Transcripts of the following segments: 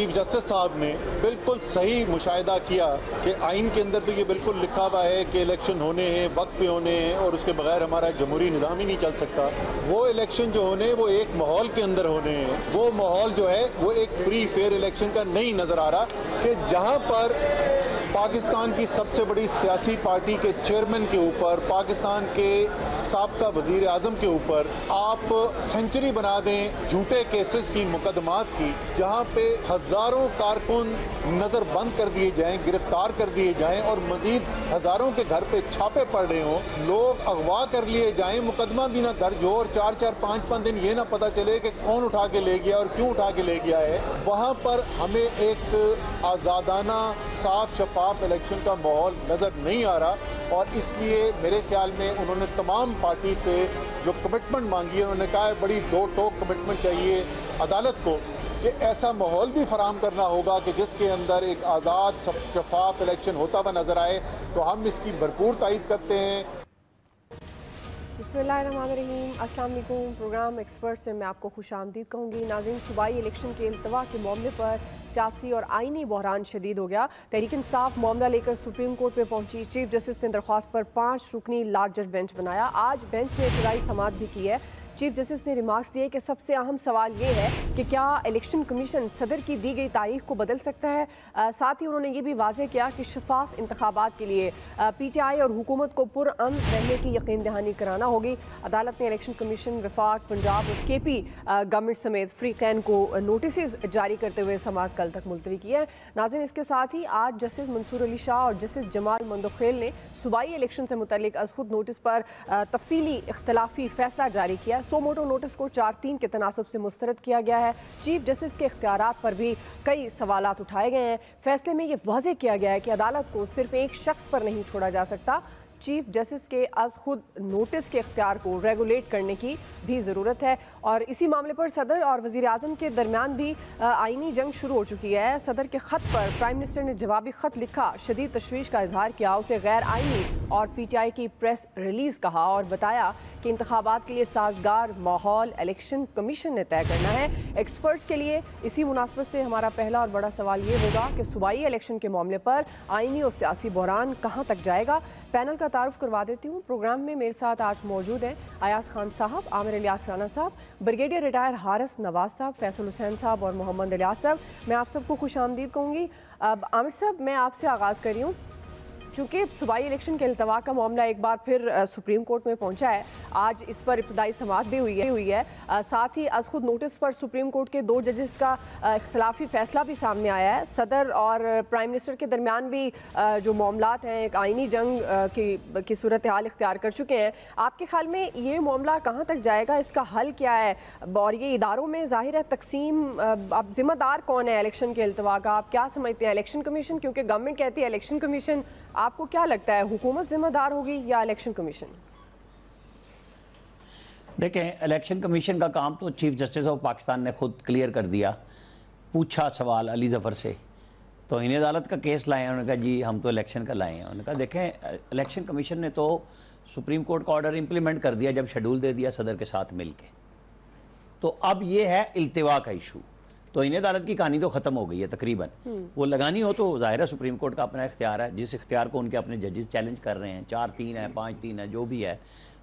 Chief justice साहब ने बिल्कुल सही मुशाहिदा किया कि आइन के अंदर तो ये बिल्कुल लिखा हुआ है कि इलेक्शन होने हैं, वक्त पे होने हैं और उसके बगैर हमारा जमहूरी निज़ाम ही नहीं चल सकता। वो इलेक्शन जो होने वो एक माहौल के अंदर होने हैं। वो माहौल जो है वो एक फ्री फेयर इलेक्शन का नहीं नजर आ रहा कि जहां पर पाकिस्तान की सबसे बड़ी सियासी पार्टी के चेयरमैन के ऊपर, पाकिस्तान के साबका वजीर आजम के ऊपर आप सेंचुरी बना दें झूठे केसेस की, मुकदमात की, जहां पे हजारों कारकुन नजर बंद कर दिए जाएं, गिरफ्तार कर दिए जाएं और मजीद हजारों के घर पे छापे पड़ रहे हों, लोग अगवा कर लिए जाएं, मुकदमा भी ना दर्ज हो और 4-4, 5-5 दिन ये ना पता चले कि कौन उठा के ले गया और क्यों उठा के ले गया है। वहां पर हमें एक आजादाना, साफ शफाफ इलेक्शन का माहौल नजर नहीं आ रहा और इसलिए मेरे ख्याल में उन्होंने तमाम पार्टी से जो कमिटमेंट मांगी है, उन्होंने कहा है बड़ी दो टोक कमिटमेंट चाहिए अदालत को कि ऐसा माहौल भी फराहम करना होगा कि जिसके अंदर एक आज़ाद शफाफ इलेक्शन होता हुआ नजर आए। तो हम इसकी भरपूर तायीद करते हैं। बिस्मिल्लाहिर्रहमानिर्रहीम, अस्सलाम वालेकुम। प्रोग्राम एक्सपर्ट से मैं आपको खुशामदीद कहूँगी। नाज़रीन, सूबाई इलेक्शन के इल्तवा के मामले पर सियासी और आइनी बहरान शदीद हो गया। तहरीक इंसाफ मामला लेकर सुप्रीम कोर्ट में पहुंची। चीफ जस्टिस ने दरख्वास्त पर 5 रुकनी लार्ज जज बेंच बनाया। आज बेंच ने इब्तदाई समाअत भी की है। चीफ जस्टिस ने रिमार्क्स दिए कि सबसे अहम सवाल ये है कि क्या इलेक्शन कमीशन सदर की दी गई तारीख को बदल सकता है। साथ ही उन्होंने ये भी वाज़ेह किया कि शफाफ इंतखाबात के लिए PTI और हुकूमत को पुरअमन रहने की यकीन दहानी कराना होगी। अदालत ने इलेक्शन कमीशन, वफाक, पंजाब और KP गवर्नमेंट समेत फ्रीकैन को नोटिस जारी करते हुए समाअत कल तक मुलतवी की है। नाज़रीन, इसके साथ ही आज जस्टिस मंसूर अली शाह और जस्टिस जमाल मंदोखेल ने सूबाई इलेक्शन से मुतल्लिक अज़ खुद नोटिस पर तफसीली इख्तलाफी फैसला जारी किया। सो मोटो नोटिस को 4-3 के तनासब से मुस्तरद किया गया है। चीफ जस्टिस के इख्तियारात पर भी कई सवालात उठाए गए हैं। फैसले में यह वाज़ेह किया गया है कि अदालत को सिर्फ एक शख्स पर नहीं छोड़ा जा सकता। चीफ जस्टिस के अज़ खुद नोटिस के इख्तियार को रेगुलेट करने की भी ज़रूरत है। और इसी मामले पर सदर और वज़ीर आज़म के दरमियान भी आइनी जंग शुरू हो चुकी है। सदर के ख़त पर प्राइम मिनिस्टर ने जवाबी ख़त लिखा, शदीद तशवीश का इजहार किया, उसे गैर आइनी और PTI की प्रेस रिलीज़ कहा और बताया कि इंतखाबात के लिए साजगार माहौल इलेक्शन कमीशन ने तय करना है। एक्सपर्ट्स के लिए इसी मुनासबत से हमारा पहला और बड़ा सवाल ये होगा कि सूबाई इलेक्शन के मामले पर आइनी और सियासी बहरान कहाँ तक जाएगा। पैनल का तारुफ करवा देती हूँ। प्रोग्राम में मेरे साथ आज मौजूद हैं अयाज खान साहब, आमिर इलियास राना साहब, ब्रिगेडियर रिटायर हारिस नवाज साहब, फैसल हुसैन साहब और मोहम्मद इलियास साहब। मैं आप सबको खुशामदीद कहूँगी। अब आमिर साहब, मैं आपसे आगाज़ कर रही हूँ। चूँकि सूबाई इलेक्शन के इल्तवा का मामला एक बार फिर सुप्रीम कोर्ट में पहुंचा है, आज इस पर इब्तदाई समाअत भी हुई है। साथ ही अज़ खुद नोटिस पर सुप्रीम कोर्ट के 2 जजेस का इख्तलाफी फैसला भी सामने आया है। सदर और प्राइम मिनिस्टर के दरमियान भी जो मामलात हैं एक आइनी जंग की सूरत हाल इख्तियार कर चुके हैं। आपके ख्याल में ये मामला कहाँ तक जाएगा, इसका हल क्या है? और ये इदारों में ज़ाहिर है तकसीम, अब ज़िम्मेदार कौन है इलेक्शन के इल्तवा का? आप क्या समझते हैं? इलेक्शन कमीशन, क्योंकि गवर्नमेंट कहती है इलेक्शन कमीशन, आपको क्या लगता है हुकूमत जिम्मेदार होगी या इलेक्शन कमीशन? देखें, इलेक्शन कमीशन का काम तो चीफ जस्टिस ऑफ पाकिस्तान ने खुद क्लियर कर दिया। पूछा सवाल अली ज़फ़र से तो इन्हें अदालत का केस लाए हैं, उन्होंने कहा जी हम तो इलेक्शन का लाए हैं। उन्होंने कहा देखें, इलेक्शन कमीशन ने तो सुप्रीम कोर्ट का ऑर्डर इंप्लीमेंट कर दिया जब शेड्यूल दे दिया सदर के साथ मिल के। तो अब ये है इल्तिवा का इशू। तो इन्हें अदालत की कहानी तो ख़त्म हो गई है तकरीबन। वो लगानी हो तो ज़ाहिर है सुप्रीम कोर्ट का अपना इख्तियार है, जिस इख्तियार को उनके अपने जजेस चैलेंज कर रहे हैं। 4-3 है, 5-3 है, जो भी है।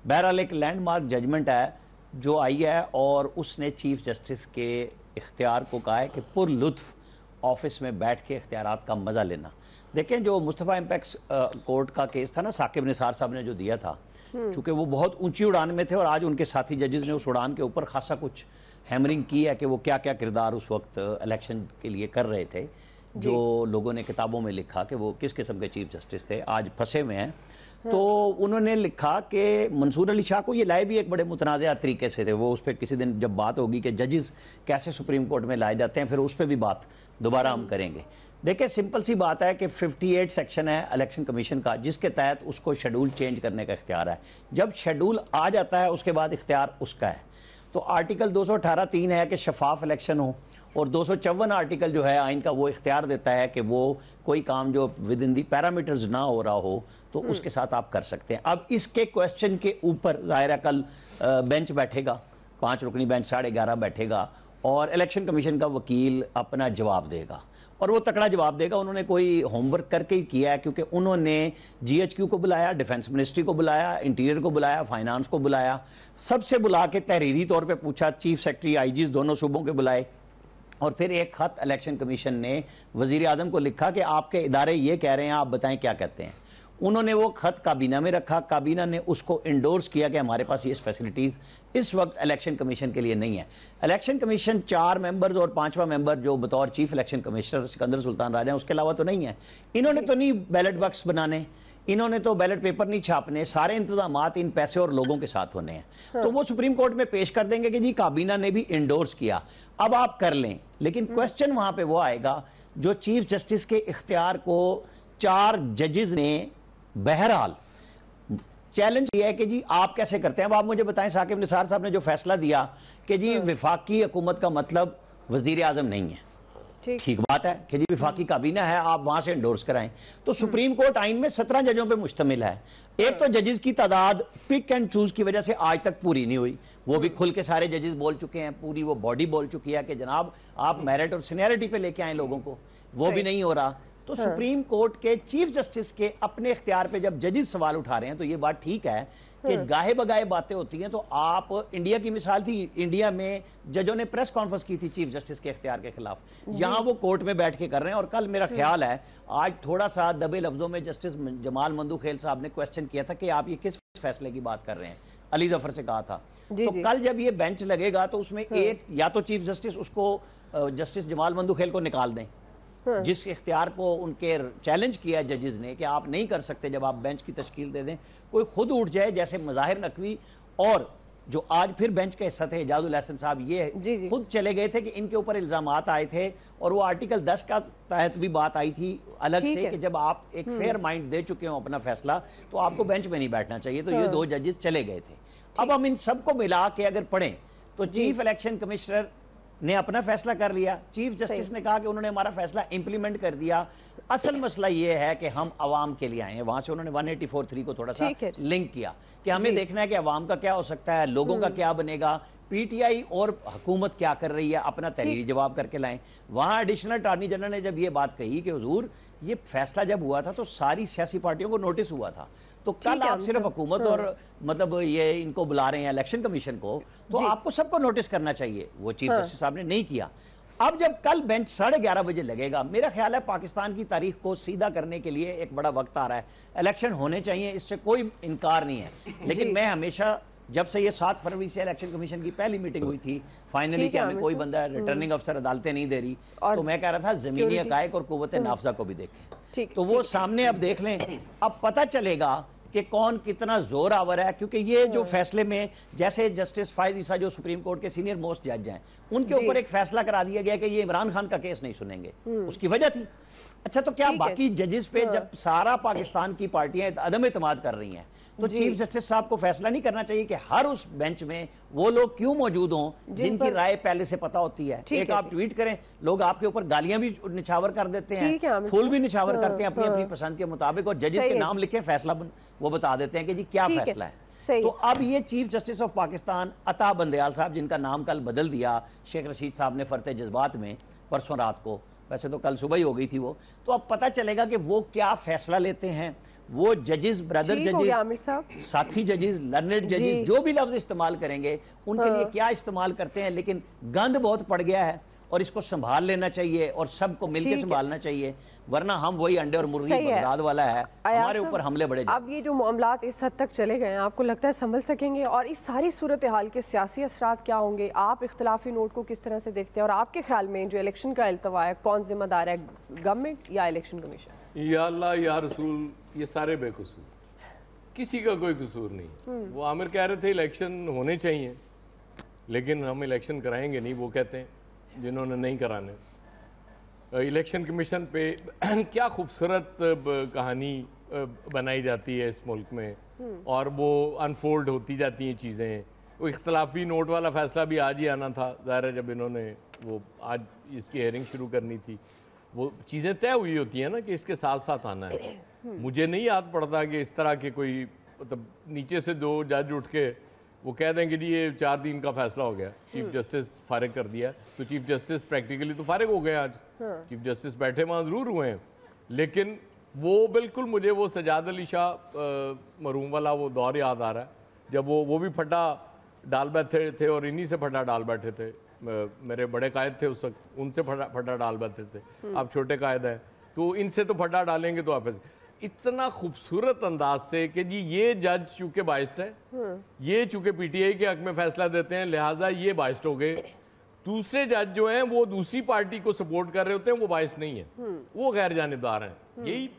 बहरहाल एक लैंडमार्क जजमेंट है जो आई है और उसने चीफ जस्टिस के इख्तियार को कहा है कि पुरलुत्फ ऑफिस में बैठ के इख्तियारात का मज़ा लेना। देखें, जो मुस्तफ़ा इम्पैक्स कोर्ट का केस था ना, साकिब निसार साहब ने जो दिया था, चूँकि वो बहुत ऊंची उड़ान में थे और आज उनके साथी जजेस ने उस उड़ान के ऊपर खासा कुछ हैमरिंग की है कि वो क्या क्या किरदार उस वक्त इलेक्शन के लिए कर रहे थे, जो लोगों ने किताबों में लिखा कि वो किस किस्म के चीफ जस्टिस थे, आज फंसे हुए हैं। तो उन्होंने लिखा कि मंसूर अली शाह को ये लाए भी एक बड़े मुतनाज़ा तरीके से थे। वो उस पर किसी दिन जब बात होगी कि जजेस कैसे सुप्रीम कोर्ट में लाए जाते हैं, फिर उस पर भी बात दोबारा हम करेंगे। देखिए, सिंपल सी बात है कि 58 सेक्शन है इलेक्शन कमीशन का, जिसके तहत उसको शेड्यूल चेंज करने का इख्तियार है। जब शेड्यूल आ जाता है उसके बाद इख्तियार उसका है। तो आर्टिकल 218(3) है कि शफाफ इलेक्शन हो, और 254 आर्टिकल जो है आइन का वो इख्तियार देता है कि वो कोई काम जो विद इन दी पैरामीटर्स ना हो रहा हो तो उसके साथ आप कर सकते हैं। अब इसके क्वेश्चन के ऊपर ज़ाहिर है कल बेंच बैठेगा, 5 रुकनी बेंच 11:30 बैठेगा और इलेक्शन कमीशन का वकील अपना जवाब देगा और वो तकड़ा जवाब देगा। उन्होंने कोई होमवर्क करके ही किया है, क्योंकि उन्होंने GHQ को बुलाया, डिफेंस मिनिस्ट्री को बुलाया, इंटीरियर को बुलाया, फाइनेंस को बुलाया, सबसे बुला के तहरीरी तौर पे पूछा, चीफ सेक्रेटरी IGs दोनों सूबों के बुलाए और फिर एक खत इलेक्शन कमीशन ने वजीर आजम को लिखा कि आपके इदारे ये कह रहे हैं, आप बताएं क्या कहते हैं। उन्होंने वो खत काबीना में रखा, काबीना ने उसको इंडोर्स किया कि हमारे पास ये फैसिलिटीज़ इस वक्त इलेक्शन कमीशन के लिए नहीं है। इलेक्शन कमीशन 4 मेंबर्स और 5वां मेंबर जो बतौर chief election commissioner Sikandar Sultan Raja है, उसके अलावा तो नहीं है। इन्होंने तो नहीं बैलेट बॉक्स बनाने, इन्होंने तो बैलेट पेपर नहीं छापने, सारे इंतजाम इन पैसे और लोगों के साथ होने हैं। तो वो सुप्रीम कोर्ट में पेश कर देंगे कि जी काबीना ने भी इंडोर्स किया, अब आप कर लें। लेकिन क्वेश्चन वहां पे वो आएगा जो चीफ जस्टिस के इख्तियार को 4 जजेस ने बहरहाल चैलेंज किया है कि जी आप कैसे करते हैं। अब आप मुझे बताएं, साकिब निसार साहब ने जो फैसला दिया कि जी विफाकी हुकूमत का मतलब वजीर आजम नहीं है, ठीक बात है कि जी विफाकी काबीना है, आप वहां से एंडोर्स कराएं। तो सुप्रीम कोर्ट आइन में 17 जजों पे मुश्तमिल है। एक तो जजेस की तादाद पिक एंड चूज की वजह से आज तक पूरी नहीं हुई, वो भी खुल के सारे जजेस बोल चुके हैं, पूरी वो बॉडी बोल चुकी है कि जनाब आप मेरिट और सीनियरिटी पे लेके आए लोगों को, वो भी नहीं हो रहा। तो सुप्रीम कोर्ट के चीफ जस्टिस के अपने इख्तियार पे जब जजेस सवाल उठा रहे हैं तो ये बात ठीक है कि गाहे बगाए बातें होती हैं। तो आप इंडिया की मिसाल थी, इंडिया में जजों ने प्रेस कॉन्फ्रेंस की थी चीफ जस्टिस के इख्तियार के खिलाफ, यहाँ वो कोर्ट में बैठ के कर रहे हैं। और कल मेरा ख्याल है आज थोड़ा सा दबे लफ्जों में जस्टिस जमाल मंदूखेल साहब ने क्वेश्चन किया था कि आप ये किस फैसले की बात कर रहे हैं, अली जफर से कहा था। तो कल जब ये बेंच लगेगा तो उसमें एक या तो चीफ जस्टिस उसको जस्टिस जमाल मंदूखेल को निकाल दें, जिस इख्तियार को उनके चैलेंज किया जजेस ने कि आप नहीं कर सकते जब आप बेंच की तश्कील दे दें, कोई खुद उठ जाए जैसे मज़ाहिर नकवी और जो आज फिर बेंच का हिस्सा थे एजाजुल हसन साहब, ये खुद चले गए थे कि इनके ऊपर इल्जामात आए थे और वो आर्टिकल 10 का तहत भी बात आई थी अलग से कि जब आप एक फेयर माइंड दे चुके हो अपना फैसला तो आपको बेंच में नहीं बैठना चाहिए। तो ये 2 जजेस चले गए थे। अब हम इन सबको मिला के अगर पढ़ें तो चीफ इलेक्शन कमिश्नर ने अपना फैसला कर लिया, चीफ जस्टिस ने कहा कि उन्होंने हमारा फैसला इंप्लीमेंट कर दिया। असल मसला ये है कि हम अवाम के लिए आए हैं, वहां से उन्होंने 184(3) को थोड़ा सा लिंक किया कि हमें देखना है कि अवाम का क्या हो सकता है, लोगों का क्या बनेगा, PTI और हुकूमत क्या कर रही है, अपना तहरीरी जवाब करके लाएं। वहां एडिशनल अटॉर्नी जनरल ने जब ये बात कही कि हुजूर ये फैसला जब हुआ था तो सारी सियासी पार्टियों को नोटिस हुआ था, तो कल आप सिर्फ हुकूमत और मतलब ये इनको बुला रहे हैं इलेक्शन कमीशन को, तो आपको सबको नोटिस करना चाहिए। वो चीफ जस्टिस साहब ने नहीं किया। अब जब कल बेंच 11:30 बजे लगेगा, मेरा ख्याल है पाकिस्तान की तारीख को सीधा करने के लिए एक बड़ा वक्त आ रहा है। इलेक्शन होने चाहिए, इससे कोई इनकार नहीं है, लेकिन मैं हमेशा जब से ये 7 फरवरी से इलेक्शन कमीशन की पहली मीटिंग हुई थी फाइनली कि हमें कोई बंदा रिटर्निंग अफसर अदालतें नहीं दे रही, तो मैं कह रहा था जमीनी हकायक और कुव्वत नाफजा को भी देखें। तो वो सामने अब देख लें, अब पता चलेगा कि कौन कितना जोर आवर है। क्योंकि ये जो फैसले में जैसे जस्टिस फायद ईसा जो सुप्रीम कोर्ट के सीनियर मोस्ट जज हैं, उनके ऊपर एक फैसला करा दिया गया कि ये इमरान खान का केस नहीं सुनेंगे, उसकी वजह थी। अच्छा, तो क्या बाकी जजेस पे जब सारा पाकिस्तान की पार्टियां अदम एतमाद कर रही हैं तो चीफ जस्टिस साहब को फैसला नहीं करना चाहिए कि हर उस बेंच में वो लोग क्यों मौजूद हों जिनकी राय पहले से पता होती है। एक आप ट्वीट करें, लोग आपके ऊपर गालियां भी निछावर कर देते हैं, फूल भी निछावर करते हैं अपनी अपनी पसंद के मुताबिक, और जजेस के नाम लिखे फैसला वो बता देते हैं कि जी क्या फैसला है। तो अब ये चीफ जस्टिस ऑफ पाकिस्तान अता बंदयाल साहब, जिनका नाम कल बदल दिया शेख रशीद साहब ने फरते जज्बात में परसों रात को, वैसे तो कल सुबह ही हो गई थी वो, तो अब पता चलेगा कि वो क्या फैसला लेते हैं। वो जजेस, ब्रदर जजेस, साथी जजेस, लर्नेड जजेस, जो भी लफ्ज इस्तेमाल करेंगे उनके लिए क्या इस्तेमाल करते हैं, लेकिन गंद बहुत पड़ गया है और इसको संभाल लेना चाहिए और सबको मिलकर संभालना चाहिए, वरना हम वही अंडे और मुर्गी बगदाद वाला है, हमारे ऊपर हमले बढ़े। अब ये जो मामलात इस हद तक चले गए हैं, आपको लगता है संभल सकेंगे? और इस सारी सूरत हाल के सियासी असरात क्या होंगे? आप इख्तिलाफी नोट को किस तरह से देखते हैं? और आपके ख्याल में जो इलेक्शन का अल्तवा है, कौन जिम्मेदार है, गवर्नमेंट या इलेक्शन कमीशन? या अल्लाह या रसूल, ये सारे बेकसूर, किसी का कोई कसूर नहीं। वो आमिर कह रहे थे इलेक्शन होने चाहिए, लेकिन हम इलेक्शन कराएंगे नहीं, वो कहते हैं जिन्होंने नहीं कराने। इलेक्शन कमीशन पे क्या खूबसूरत कहानी बनाई जाती है इस मुल्क में, और वो अनफोल्ड होती जाती हैं चीज़ें। वो इख्तलाफी नोट वाला फैसला भी आज ही आना था, ज़ाहिर है जब इन्होंने वो आज इसकी हेयरिंग शुरू करनी थी, वो चीज़ें तय हुई होती हैं ना कि इसके साथ साथ आना है। मुझे नहीं याद पड़ता कि इस तरह के कोई मतलब नीचे से 2 जज उठ के वो कह दें कि जी ये 4 दिन का फैसला हो गया, चीफ जस्टिस फारिग कर दिया, तो चीफ जस्टिस प्रैक्टिकली तो फारिग हो गए आज। चीफ जस्टिस बैठे वहाँ ज़रूर हुए हैं, लेकिन वो बिल्कुल मुझे वो सजाद अली शाह मरहूम वाला वो दौर याद आ रहा है, जब वो भी फटा डाल बैठे थे और इन्हीं से फटा डाल बैठे थे। मेरे बड़े कायद थे उस वक्त, उनसे फटा डाल बैठे थे। आप छोटे कायद हैं तो इनसे तो फटा डालेंगे तो आप इतना खूबसूरत अंदाज से कि जी ये जज चूंकि बाइस्ड है, ये चूंकि पीटीआई के हक में फैसला देते हैं लिहाजा ये बाइस्ड हो गए। दूसरे जज जो हैं वो दूसरी पार्टी को सपोर्ट कर रहे होते हैं, वो बाइस्ड नहीं है, वो गैर जानिबदार हैं। यही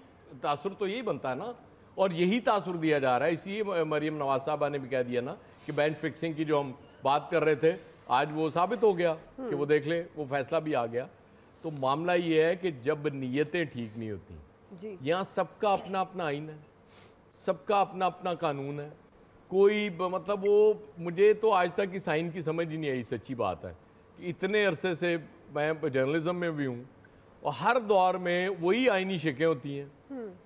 तासुर तो यही बनता है ना, और यही तासुर दिया जा रहा है। इसी मरीम नवाज साहबा ने भी कह दिया ना कि बेंच फिक्सिंग की जो हम बात कर रहे थे आज वो साबित हो गया कि वो देख ले वो फैसला भी आ गया। तो मामला ये है कि जब नीयतें ठीक नहीं होती, यहाँ सबका अपना अपना आइन है, सबका अपना अपना कानून है, कोई मतलब वो मुझे तो आज तक इस आइन की समझ ही नहीं आई। सच्ची बात है कि इतने अरसे से मैं जर्नलिज्म में भी हूँ और हर दौर में वही आइनी शिकें होती हैं,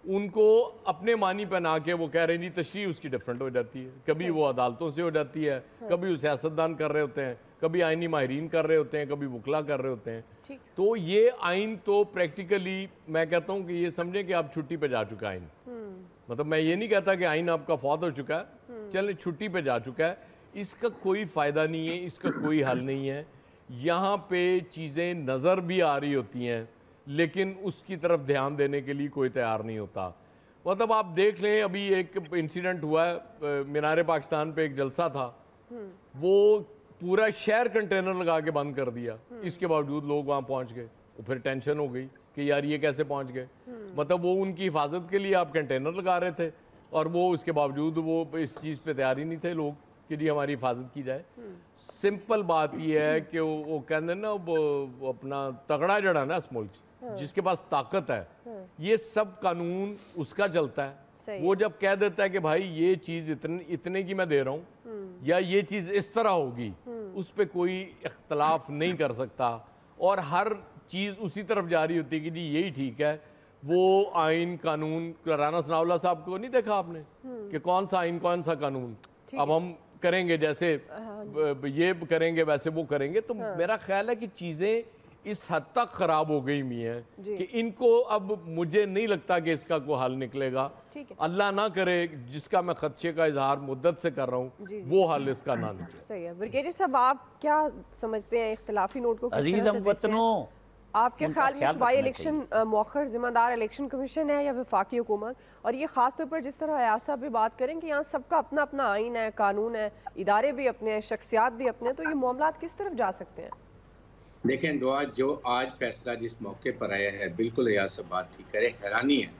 उनको अपने मानी पहना के वो कह रहे हैं जी तशरीह उसकी डिफरेंट हो जाती है। कभी वो अदालतों से हो जाती है, कभी वो सियासतदान कर रहे होते हैं, कभी आइनी माहिरीन कर रहे होते हैं, कभी वकला कर रहे होते हैं। तो ये आइन तो प्रैक्टिकली मैं कहता हूँ कि ये समझें कि आप छुट्टी पे जा चुका है आइन। मतलब मैं ये नहीं कहता कि आइन आपका फौत हो चुका है, चले छुट्टी पे जा चुका है, इसका कोई फ़ायदा नहीं है, इसका कोई हल नहीं है। यहाँ पे चीज़ें नज़र भी आ रही होती हैं लेकिन उसकी तरफ ध्यान देने के लिए कोई तैयार नहीं होता। मतलब आप देख लें, अभी एक इंसिडेंट हुआ है मीनार पाकिस्तान पे, एक जलसा था, वो पूरा शहर कंटेनर लगा के बंद कर दिया, इसके बावजूद लोग वहाँ पहुँच गए। तो फिर टेंशन हो गई कि यार ये कैसे पहुँच गए। मतलब वो उनकी हिफाजत के लिए आप कंटेनर लगा रहे थे और वो उसके बावजूद वो इस चीज़ पे तैयार ही नहीं थे लोग कि जी हमारी हिफाजत की जाए। सिंपल बात यह है कि वो कहते हैं ना, वो अपना तगड़ा जड़ा ना इस मुल्क जिसके पास ताकत है, ये सब कानून उसका चलता है। वो जब कह देता है कि भाई ये चीज़ इतने की मैं दे रहा हूँ या ये चीज़ इस तरह होगी, उस पर कोई इख्तलाफ नहीं कर सकता और हर चीज़ उसी तरफ जा रही होती है कि जी यही ठीक है। वो आइन कानून राना सनाउल्लाह साहब को नहीं देखा आपने कि कौन सा आइन कौन सा कानून, अब हम करेंगे जैसे ये करेंगे वैसे वो करेंगे। तो मेरा ख्याल है कि चीज़ें इस हद तक खराब हो गई हुई हैं कि इनको अब मुझे नहीं लगता कि इसका कोई हल निकलेगा। अल्लाह ना करे, जिसका मैं खदशे का इजहार मुद्दत से कर रहा हूँ, वो हल इसका ना निकले। सही है। ब्रिगेडियर साहब, आप क्या समझते हैं इख्तिलाफी नोट को? अजीज हमवतनों, आपके ख्याल में सूबाई इलेक्शन मौखर जिम्मेदार इलेक्शन कमीशन है या वफाकी हुकूमत? और ये खास तौर पर जिस तरह अयाज साहब भी बात करें कि यहाँ सबका अपना अपना आइन है, कानून है, इदारे भी अपने हैं, शख्सियात भी अपने हैं, तो ये मामला किस तरफ जा सकते हैं? देखें दुआ, जो आज फैसला जिस मौके पर आया है, बिल्कुल अयाज साहब बात ठीक करे, हैरानी है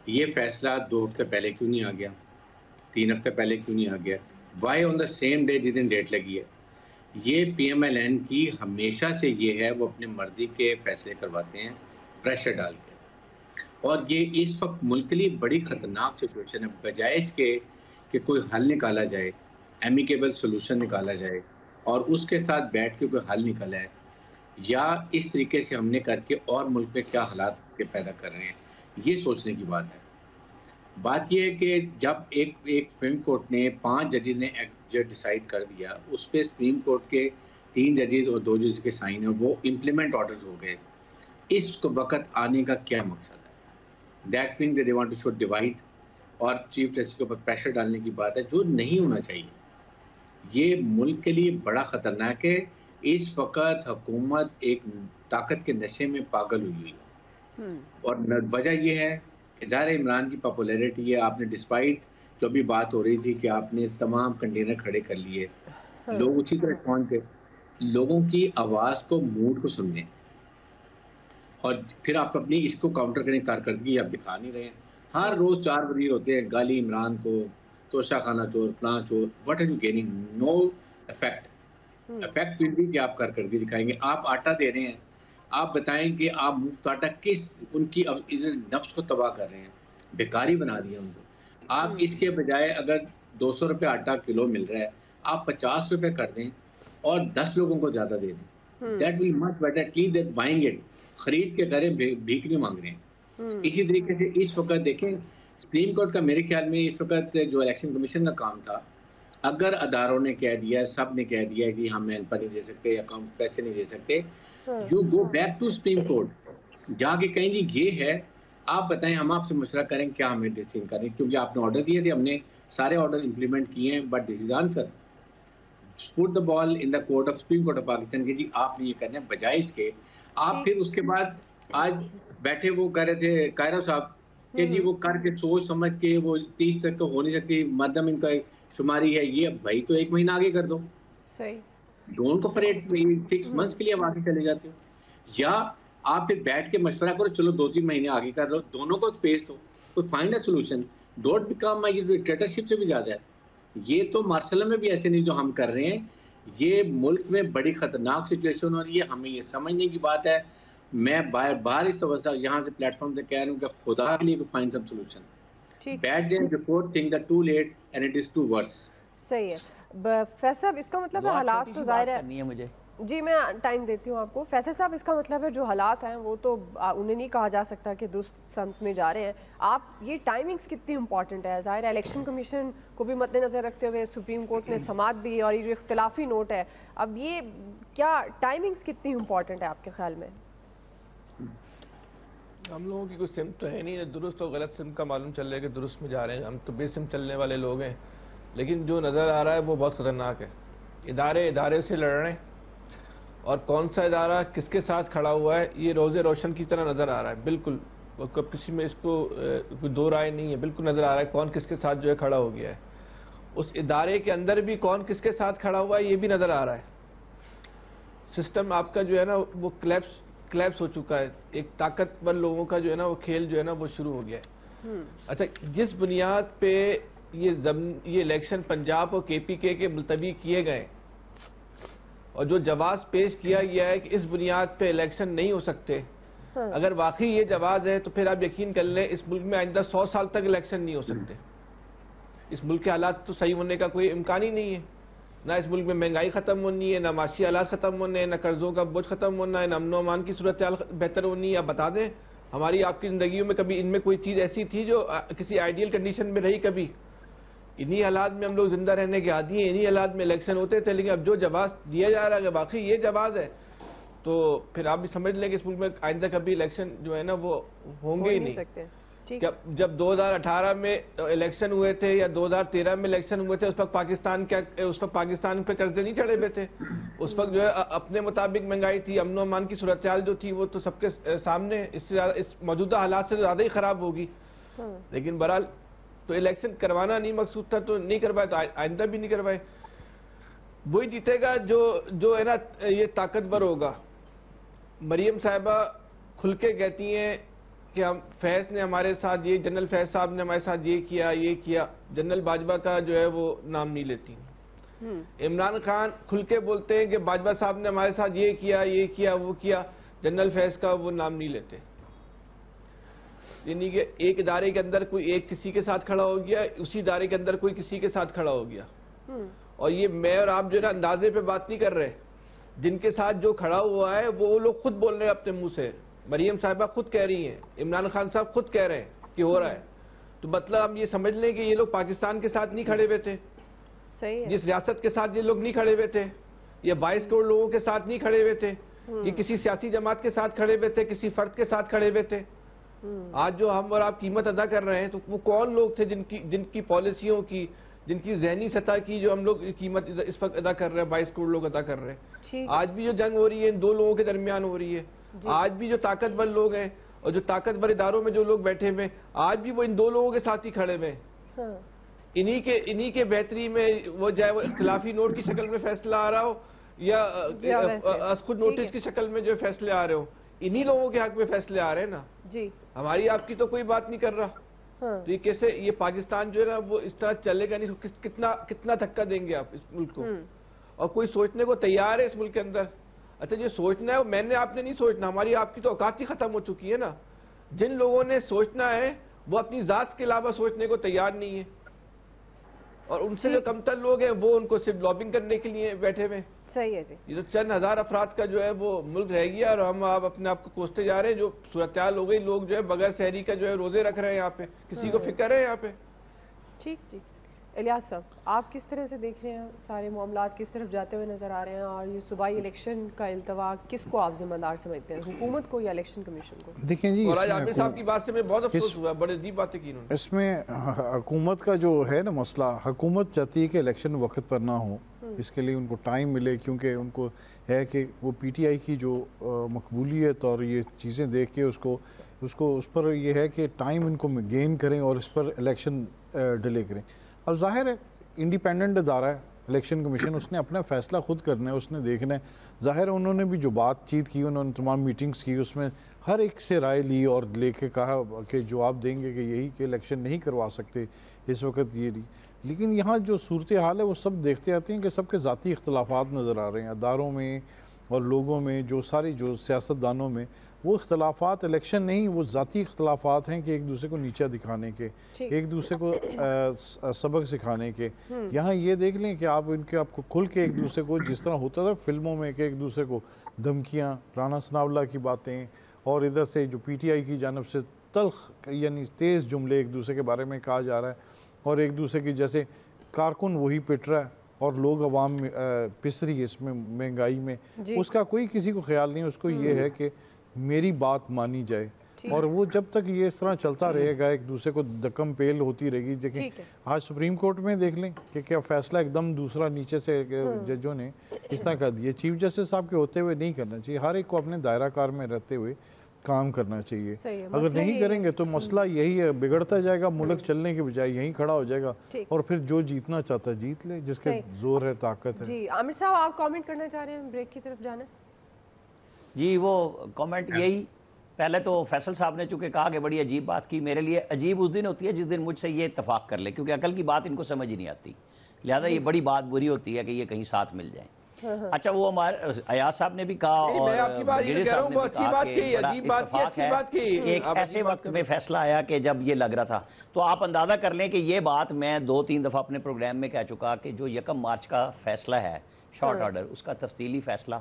ये फैसला 2 हफ्ते पहले क्यों नहीं आ गया, 3 हफ्ते पहले क्यों नहीं आ गया? Why on the same day जिस दिन डेट लगी है? ये PMLN की हमेशा से ये है, वो अपने मर्जी के फैसले करवाते हैं प्रेशर डाल के, और ये इस वक्त मुल्क के लिए बड़ी ख़तरनाक सिचुएशन है। बजाय इसके कि कोई हल निकाला जाए, एमिकेबल सोल्यूशन निकाला जाए और उसके साथ बैठ के कोई हल निकाला है, या इस तरीके से हमने करके और मुल्क में क्या हालात के पैदा कर रहे हैं, ये सोचने की बात है। बात यह है कि जब एक सुप्रीम कोर्ट ने 5 जजेस ने जो डिसाइड कर दिया, उस पर सुप्रीम कोर्ट के 3 जजेस और 2 जजेस के साइन है, वो इम्प्लीमेंट ऑर्डर्स हो गए। इस वक्त आने का क्या मकसद है? That mean they want to show divide और चीफ जस्टिस के ऊपर प्रेशर डालने की बात है, जो नहीं होना चाहिए। ये मुल्क के लिए बड़ा ख़तरनाक है। इस वक्त हुकूमत एक ताकत के नशे में पागल हुई है और वजह यह है कि ज़ाहिर इमरान की पॉपुलैरिटी है। आपने डिस्पाइट जो भी बात हो रही थी कि आपने तमाम कंटेनर खड़े कर लिए, लोग उसी तरह पहुँच गए। लोगों की आवाज़ को, मूड को समझें और फिर आप अपनी इसको काउंटर करें। कारकर्दगी आप दिखा नहीं रहे हैं। हर रोज़ 4 वज़ीर होते हैं, गाली इमरान को, तोशा खाना चोर, फलां चोर। What are you gaining? No effect. Effect फिर भी कि आप कारकर्दगी दिखाएंगे। आप आटा दे रहे हैं, आप बताएं कि आप मुफ्त आटा किस उनकी नफ्स को तबाह कर रहे हैं, बेकारी बना दिया उनको। आप इसके बजाय अगर 200 रुपये आटा किलो मिल रहा है, आप 50 रुपये कर दें और 10 लोगों को ज़्यादा दे दें। That will much better. At least that buying it, खरीद के करें, भीख नहीं मांग रहे हैं। इसी तरीके से इस वक्त देखें, सुप्रीम कोर्ट का मेरे ख्याल में इस वक्त जो इलेक्शन कमीशन का काम था, अगर अदारों ने कह दिया, सब ने कह दिया कि हम एनपा नहीं दे सकते, अकाउंट पैसे नहीं दे सकते, you go back to Supreme Court, जाके कहें जी ये है, आप बताएं, हम आपसे मशवरा करें क्या हमें डिसीजन करें, क्योंकि आपने ऑर्डर दिए थे, हमने सारे ऑर्डर इंप्लीमेंट किए हैं, but this is answer, put the ball in the court of supreme court of Pakistan की जी आपने ये करना है, बजाय इसके आप फिर उसके बाद आज बैठे वो कह रहे थे कायरा साहब कि जी वो करके सोच समझ के वो 30 तक तो हो नहीं सकती, मध्यम इनका शुमारी है, ये भाई तो 1 महीना आगे कर दो, सही, डोंट को फॉर 6 मंथ्स के लिए आप आगे चले जाते हो, या आप फिर बैठ के मशवरा करो, चलो 2-3 महीने आगे कर लो, दोनों को स्पेस दो, तो find a solution, don't become dictatorship से भी ज्यादा है ये, तो मार्शल में भी ऐसे नहीं जो हम कर रहे हैं, ये मुल्क में बड़ी खतरनाक सिचुएशन हो रही है, हमें ये समझने की बात है, मैं बाहर इस तरह यहाँ से प्लेटफॉर्म से कह रहा हूँ कि खुदा के लिए find some solution, better before think that too late and it is too worse. सही है फैसल साहब, इसका मतलब है हालात तो जाहिर है, मुझे जी मैं टाइम देती हूँ आपको। फैसल साहब, इसका मतलब है जो हालात हैं वो तो उन्हें नहीं कहा जा सकता कि दुरुस्त समत में जा रहे हैं। आप ये टाइमिंग्स कितनी इंपॉर्टेंट है, ज़ाहिर है इलेक्शन कमीशन को भी मद्देनज़र रखते हुए सुप्रीम कोर्ट में समाअत भी और ये जो इख्तिलाफी नोट है, अब ये क्या टाइमिंग्स कितनी इंपॉर्टेंट है आपके ख्याल में? हम लोगों की कोई सिमत तो है नहीं, दुरुस्त और गलत सिमत का मालूम चल रहा है कि दुरुस्त में जा रहे हैं, हम तो बेसिम चलने वाले लोग हैं, लेकिन जो नज़र आ रहा है वो बहुत ख़तरनाक है। इदारे से लड़ रहे हैं और कौन सा इदारा किसके साथ खड़ा हुआ है ये रोज़े रोशन की तरह नज़र आ रहा है, बिल्कुल किसी में इसको कोई दो राय नहीं है, बिल्कुल नज़र आ रहा है कौन किसके साथ जो है खड़ा हो गया है। उस इदारे के अंदर भी कौन किसके साथ खड़ा हुआ है ये भी नज़र आ रहा है। सिस्टम आपका जो है ना वो क्लैप्स हो चुका है, एक ताकतवर लोगों का जो है ना वो खेल जो है ना वो शुरू हो गया है। अच्छा, जिस बुनियाद पे ये इलेक्शन पंजाब और केपीके के मुलतवी किए गए और जो जवाब पेश किया गया है कि इस बुनियाद पे इलेक्शन नहीं हो सकते, अगर वाकई ये जवाब है तो फिर आप यकीन कर लें इस मुल्क में आइंदा 100 साल तक इलेक्शन नहीं हो सकते। इस मुल्क के हालात तो सही होने का कोई इम्कान ही नहीं है, ना इस मुल्क में महंगाई खत्म होनी है, ना माशी हालात खत्म होने हैं, ना कर्जों का बोझ खत्म होना है, ना अमन अमान की सूरत बेहतर होनी है। आप बता दें हमारी आपकी जिंदगियों में कभी इनमें कोई चीज ऐसी थी जो किसी आइडियल कंडीशन में रही? कभी इन्हीं हालात में हम लोग जिंदा रहने के आदी हैं, इन्हीं हालात में इलेक्शन होते थे। लेकिन अब जो जवाब दिया जा रहा है अगर वाकई ये जवाब है तो फिर आप भी समझ लें कि इस मुल्क में आइंदा कभी इलेक्शन जो है ना वो होंगे ही नहीं। जब 2018 में इलेक्शन हुए थे या 2013 में इलेक्शन हुए थे, उस वक्त पाकिस्तान पे कर्जे नहीं चढ़े हुए थे, उस वक्त जो है अपने मुताबिक महंगाई थी, अमन अमान की सूरत जो थी वो तो सबके सामने, इससे ज्यादा इस मौजूदा हालात से ज्यादा ही खराब होगी। लेकिन बहरहाल तो इलेक्शन करवाना नहीं मकसूद था तो नहीं करवाए, तो आइंदा भी नहीं करवाए। वही जीतेगा जो है ना ये ताकतवर होगा। मरियम साहिबा खुल के कहती हैं कि हम फैज ने हमारे साथ ये, जनरल फैज साहब ने हमारे साथ ये किया, जनरल बाजवा का जो है वो नाम नहीं लेती। इमरान खान खुल के बोलते हैं कि बाजवा साहब ने हमारे साथ ये किया वो किया, जनरल फैज का वो नाम नहीं लेते। यानी कि एक इदारे के अंदर कोई एक किसी के साथ खड़ा हो गया, उसी इदारे के अंदर कोई किसी के साथ खड़ा हो गया। और ये मैं और आप जो है ना अंदाजे पे बात नहीं कर रहे, जिनके साथ जो खड़ा हुआ है वो लोग खुद बोल रहे हैं अपने मुंह से। मरियम साहिबा खुद कह रही हैं, इमरान खान साहब खुद कह रहे हैं कि हो रहा है। तो मतलब हम ये समझ लें कि ये लोग पाकिस्तान के साथ नहीं खड़े हुए थे, सही है। जिस रियासत के साथ ये लोग नहीं खड़े हुए थे, ये 22 करोड़ लोगों के साथ नहीं खड़े हुए थे, ये किसी सियासी जमात के साथ खड़े हुए थे, किसी फर्द के साथ खड़े हुए थे। आज जो हम और आप कीमत अदा कर रहे हैं तो वो कौन लोग थे जिनकी पॉलिसियों की, जिनकी जहनी सतह की जो हम लोग कीमत इस वक्त अदा कर रहे हैं, 22 करोड़ लोग अदा कर रहे हैं। आज भी जो जंग हो रही है इन दो लोगों के दरमियान हो रही है, आज भी जो ताकतवर लोग हैं और जो ताकतवर इदारों में जो लोग बैठे हुए आज भी वो इन दो लोगों के साथ ही खड़े हुए। इन्हीं के बेहतरी में वो चाहे वो इख्तिलाफी नोट की शक्ल में फैसला आ रहा हो या खुद नोटिस की शक्ल में जो फैसले आ रहे हो, इन्हीं लोगों के हक में फैसले आ रहे हैं ना जी। हमारी आपकी तो कोई बात नहीं कर रहा। तो ये कैसे ये पाकिस्तान जो है ना वो इस तरह चलेगा नहीं। कितना धक्का देंगे आप इस मुल्क को? और कोई सोचने को तैयार है इस मुल्क के अंदर? अच्छा, ये सोचना है मैंने आपने नहीं सोचना, हमारी आपकी तो औकात ही खत्म हो चुकी है ना। जिन लोगों ने सोचना है वो अपनी जात के अलावा सोचने को तैयार नहीं है, और उनसे जो कमतर लोग हैं वो उनको सिर्फ लॉबिंग करने के लिए बैठे हुए। सही है जी। ये तो चंद हजार अफराद का जो है वो मुल्क रह गया और हम आप अपने आप को कोसते जा रहे हैं। जो सूरत हो गई, लोग जो है बगैर शहरी का जो है रोजे रख रहे हैं यहाँ पे, किसी को फिक्र है यहाँ पे? ठीक जी, इलियास साहब, आप किस तरह से देख रहे हैं सारे मामला किस तरफ जाते हुए नजर आ रहे हैं, और ये सूबाई इलेक्शन का इल्तवा किसको आप जिम्मेदार समझते हैं, हुकूमत को या इलेक्शन कमीशन को? देखिए जी, आमिर साहब की बात से मैं बहुत अफसोस हुआ, बड़ी अजीब बातें की उन्होंने। इसमें हुकूमत का जो है ना मसला, हुकूमत चाहती है कि इलेक्शन वक्त पर ना हो, इसके लिए उनको टाइम मिले, क्योंकि उनको है कि वो PTI की जो मकबूलियत और ये चीज़ें देख के उसको उस पर ये है कि टाइम इनको गेन करें और इस पर इलेक्शन डिले करें। अब जाहिर है इंडिपेंडेंट अदारा है इलेक्शन कमीशन, उसने अपना फ़ैसला खुद करना है, उसने देखना है। जाहिर है उन्होंने भी जो बातचीत की, उन्होंने तमाम मीटिंग्स की, उसमें हर एक से राय ली और लेके कहा कि जवाब देंगे कि यही कि इलेक्शन नहीं करवा सकते इस वक्त ये ली। लेकिन यहाँ जो सूरत हाल है वो सब देखते आते हैं कि सबके ज़ाती इख्तलाफात नज़र आ रहे हैं अदारों में और लोगों में, जो सियासतदानों में। वो इख्तलाफात इलेक्शन नहीं, वो ज़ाती इख्तलाफात हैं कि एक दूसरे को नीचा दिखाने के, एक दूसरे को सबक सिखाने के। यहाँ ये देख लें कि आपको खुल के एक दूसरे को, जिस तरह होता था फिल्मों में कि एक दूसरे को धमकियाँ, राना सनावला की बातें, और इधर से जो PTI की जानब से तल्ख यानी तेज़ जुमले एक दूसरे के बारे में कहा जा रहा है, और एक दूसरे की जैसे कारकुन वही पिट रहा है और लोग अवाम पिस रही है इसमें महंगाई में, उसका कोई किसी को ख्याल नहीं। उसको ये है कि मेरी बात मानी जाए, और वो जब तक ये इस तरह चलता रहेगा, एक दूसरे को दकम पेल होती रहेगी। देखिए आज सुप्रीम कोर्ट में देख लें कि क्या फैसला एकदम दूसरा नीचे से जजों ने इस तरह कर दिया। चीफ जस्टिस साहब के होते हुए नहीं करना चाहिए, हर एक को अपने दायरा कार में रहते हुए काम करना चाहिए। अगर नहीं करेंगे तो मसला यही है, बिगड़ता जाएगा, मुल्क चलने के बजाय यहीं खड़ा हो जाएगा, और फिर जो जीतना चाहता है जीत ले, जिसके जोर है, ताकत है। जी आमिर साहब, आप कमेंट करना चाह रहे हैं, ब्रेक की तरफ जाना? जी वो कमेंट यही, पहले तो फैसल साहब ने चूंकि कहा कि बड़ी अजीब बात की, मेरे लिए अजीब उस दिन होती है जिस दिन मुझसे ये इत्तेफाक कर ले, क्योंकि अकल की बात इनको समझ ही नहीं आती, लिहाजा ये बड़ी बात बुरी होती है कि ये कहीं साथ मिल जाए। अच्छा, वो हमारे अयाज साहब ने भी कहा और ब्रिगेडियर साहब ने भी कहा कि बड़ा इत्तेफाक है कि एक ऐसे वक्त में फैसला आया कि जब ये लग रहा था। तो आप अंदाज़ा कर लें कि ये बात मैं 2-3 दफ़ा अपने प्रोग्राम में कह चुका कि जो 1 मार्च का फैसला है शॉर्ट ऑर्डर, उसका तफसीली फैसला,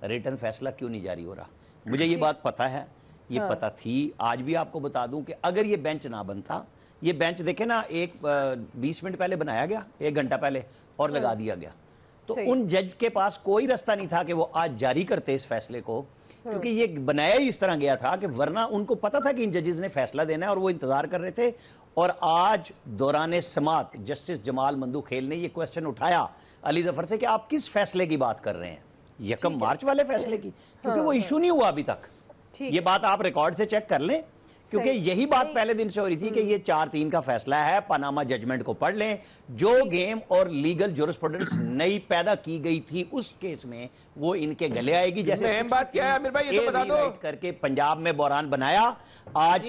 रिटर्न फैसला क्यों नहीं जारी हो रहा। मुझे ये बात पता है, ये पता थी। आज भी आपको बता दूं कि अगर ये बेंच ना बनता, ये बेंच देखे ना, 20 मिनट पहले बनाया गया, 1 घंटा पहले, और लगा दिया गया, तो उन जज के पास कोई रास्ता नहीं था कि वो आज जारी करते इस फैसले को, क्योंकि ये बनाया ही इस तरह गया था कि वरना उनको पता था कि इन जजेस ने फैसला देना है और वो इंतजार कर रहे थे। और आज दौरान समात जस्टिस जमाल मंदूखेल ने ये क्वेश्चन उठाया अली जफर से कि आप किस फैसले की बात कर रहे हैं, 1 मार्च वाले फैसले की, क्योंकि वो इशू नहीं हुआ अभी तक। ये बात आप रिकॉर्ड से चेक कर लें, क्योंकि यही बात पहले दिन से हो रही थी कि ये 4-3 का फैसला है, पनामा जजमेंट को पढ़ लें। जो गेम और लीगल जूरिस्प्रूडेंस नई पैदा की गई थी उस केस में वो इनके गले आएगी। जैसे बात क्या है आमिर भाई, ये तो बता दो। करके पंजाब में बहरान बनाया, आज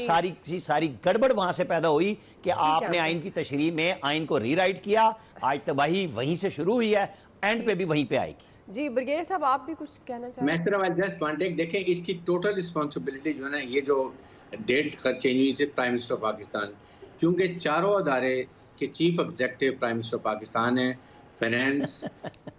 सारी गड़बड़ वहां से पैदा हुई कि आपने आइन की तशरीह में आइन को रीराइट किया। आज तबाही वहीं से शुरू हुई है, एंड पे भी वहीं पे आएगी। जी ब्रिगेडियर साहब, आप भी कुछ कहना चाहेंगे? मैं सिर्फ जस्ट पॉइंट देखें, इसकी टोटल रिस्पॉन्सिबिलिटी जो है ना, ये जो डेट चेंज हुई थी प्राइम मिनिस्टर ऑफ पाकिस्तान, क्योंकि चारों अदारे के chief executive prime minister of Pakistan है, फाइनेंस,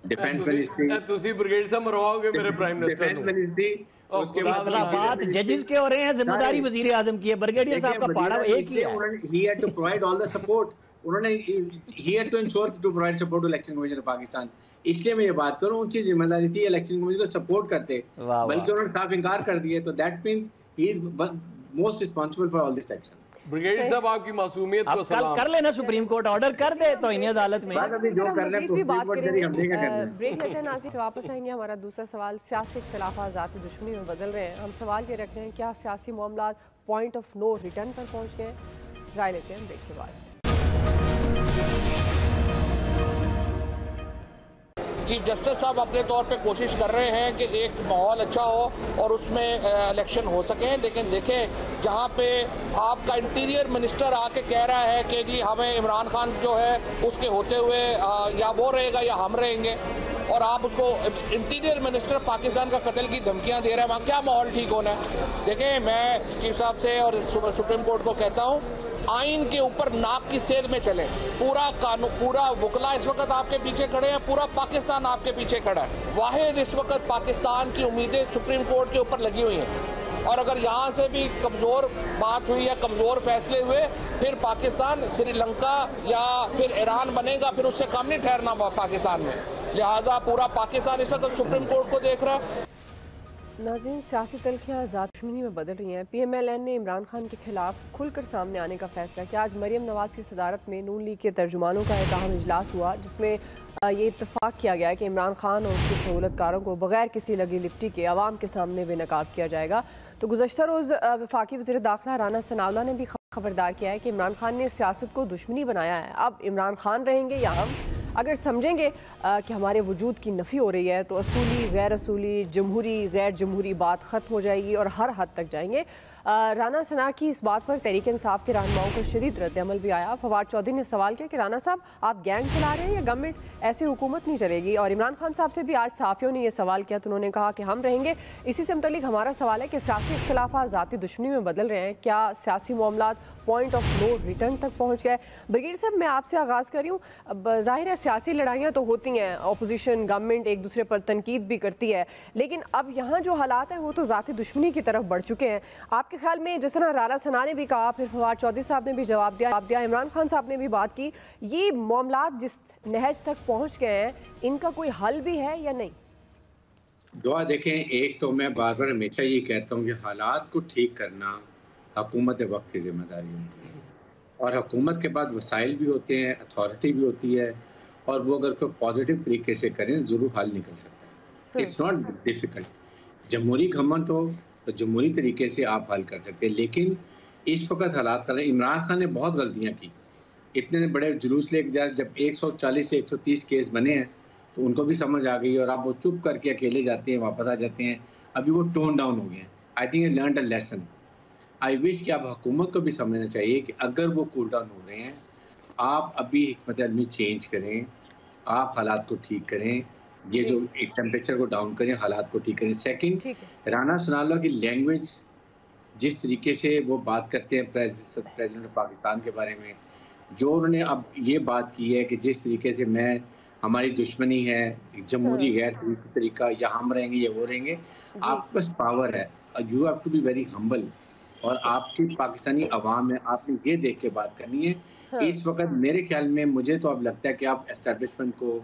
डिफेंस मिनिस्ट्री, तुसी ब्रिगेड साहब मरवाओगे मेरे प्राइम मिनिस्टर को, मिनिस्ट्री, उसके बाद बात जजेस के हो रहे हैं, जिम्मेदारी वजीर आजम की है। ब्रिगेडियर साहब का पाड़ा एक ही है। He had to provide all the support, उन्होंने ही had to ensure to provide support to election commission of Pakistan. इसलिए मैं ये बात करूं, उनकी जिम्मेदारी थी इलेक्शन कमीशन को सपोर्ट करते, बल्कि उन्होंने साफ इनकार कर दिए, तो that means he is most responsible for all this action. Brigadier साहब, आपकी मासूमियत को सलाम। कर लेना, सुप्रीम कोर्ट ऑर्डर कर दे तो इन्हें अदालत में अभी जो कर रहे हैं ब्रेक लेते हैं। नाज़रीन, वापस आएंगे। हमारा दूसरा सवाल, सियासी इख्तिलाफ़ात ज़ाती दुश्मनी में बदल रहे हैं। हम सवाल ये रख रहे हैं, क्या सियासी मामला पॉइंट ऑफ नो रिटर्न पर पहुँच गए? राय लेते हैं ब्रेक के बाद। चीफ जस्टिस साहब अपने तौर पे कोशिश कर रहे हैं कि एक माहौल अच्छा हो और उसमें इलेक्शन हो सके, लेकिन देखें जहां पे आपका इंटीरियर मिनिस्टर आके कह रहा है कि जी हमें इमरान खान जो है उसके होते हुए या वो रहेगा या हम रहेंगे, और आप उसको इंटीरियर मिनिस्टर पाकिस्तान का कत्ल की धमकियां दे रहे हैं, वहाँ क्या माहौल ठीक होना है? देखें, मैं चीफ साहब से और सुप्रीम कोर्ट को कहता हूँ आइन के ऊपर नाक की सेध में चले। पूरा कानून, पूरा वकला इस वक्त आपके पीछे खड़े हैं, पूरा पाकिस्तान आपके पीछे खड़ा है। वाहिद इस वक्त पाकिस्तान की उम्मीदें सुप्रीम कोर्ट के ऊपर लगी हुई हैं, और अगर यहाँ से भी कमजोर बात हुई या कमजोर फैसले हुए, फिर पाकिस्तान श्रीलंका या फिर ईरान बनेगा, फिर उससे कम नहीं ठहरना पाकिस्तान में। लिहाजा पूरा पाकिस्तान इस वक्त सुप्रीम कोर्ट को देख रहा है। नाज़रीन, सियासी तल्खियाँ ज़ात दुश्मनी में बदल रही हैं। PMLN ने इमरान खान के खिलाफ खुलकर सामने आने का फैसला किया। आज मरियम नवाज की सदारत में नून लीग के तर्जुमानों का एक अहम इजलास हुआ, जिसमें ये इत्तफाक किया गया है कि इमरान खान और उसके सहूलतकारों को बगैर किसी लगी लिपटी के अवाम के सामने बेनकाब किया जाएगा। तो गुज़श्ता रोज़ वफाकी वज़ीर दाखिला राना सनाउल्लाह ने भी खबरदार किया है कि इमरान खान ने सियासत को दुश्मनी बनाया है। अब इमरान खान रहेंगे या हम? अगर समझेंगे कि हमारे वजूद की नफ़ी हो रही है तो असूली, गैर असूली, जमहूरी, गैर जमहूरी बात ख़त्म हो जाएगी और हर हद तक जाएंगे। राना सना की इस बात पर तहरीक इंसाफ के रहनुमाओं का शदीद रद्द-ए-अमल भी आया। फवाद चौधरी ने सवाल किया कि राना साहब, आप गैंग चला रहे हैं या गवर्नमेंट? ऐसे हुकूमत नहीं चलेगी। और इमरान खान साहब से भी आज सहाफ़ियों ने यह सवाल किया तो उन्होंने कहा कि हम रहेंगे। इसी से मुतल्लिक हमारा सवाल है कि सियासी इख्तिलाफ़ात ज़ाती दुश्मनी में बदल रहे हैं, क्या सियासी मामलात पॉइंट ऑफ नो रिटर्न तक पहुँच गए? ब्रिगेडियर साहब, मैं आपसे आगाज़ कर रही हूँ। अब ज़ाहिर है सियासी लड़ाइयाँ तो होती हैं, अपोजिशन गवर्नमेंट एक दूसरे पर तनकीद भी करती है, लेकिन अब यहाँ जो हालात हैं वो तो ज़ाती दुश्मनी की तरफ बढ़ चुके हैं। आपके ख्याल में, जिस तरह राना सना ने भी कहा, फिर फवाद चौधरी साहब ने भी जवाब दिया, इमरान खान साहब ने भी बात की, ये मामलात जिस नहज तक पहुँच गए हैं, इनका कोई हल भी है या नहीं? दुआ देखें, एक तो मैं बार बार हमेशा ये कहता हूँ कि हालात को ठीक करना हुकूमत वक्त की जिम्मेदारी होती है, और हुकूमत के बाद वसाइल भी होते हैं, अथॉरिटी भी होती है, और वो अगर कोई पॉजिटिव तरीके से करें ज़रूर हल निकल सकता है। It's not difficult. जमहूरी गवर्नमेंट हो तो जमहूरी तरीके से आप हल कर सकते हैं, लेकिन इस वक्त हालात कर रहे हैं। इमरान खान ने बहुत गलतियाँ की, इतने बड़े जुलूस लेके जाए, जब 140 से 130 केस बने हैं तो उनको भी समझ आ गई, और अब वो चुप करके अकेले जाते हैं, वापस आ जाते हैं। अभी वो टोन डाउन हो गए हैं। I think I learned a lesson. I wish कि आप हुकूमत को भी समझना चाहिए कि अगर वो कूल डाउन हो रहे हैं, आप अभी हिकमत अमली चेंज करें, आप हालात को ठीक करें, ये जो एक टेम्परेचर को डाउन करें, हालात को ठीक करें। सेकंड, राना सनाउल्लाह की लैंग्वेज, जिस तरीके से वो बात करते हैं प्रेसिडेंट ऑफ पाकिस्तान के बारे में, जो उन्होंने अब ये बात की है कि जिस तरीके से हमारी दुश्मनी है, जमहूरी गैर तरीका, या हम रहेंगे या वो रहेंगे। आपके पास पावर है, you have to be very humble, और आपकी पाकिस्तानी अवाम है, आपने ये देख के बात करनी है। इस वक्त मेरे ख्याल में, मुझे तो अब लगता है कि आप एस्टेब्लिशमेंट को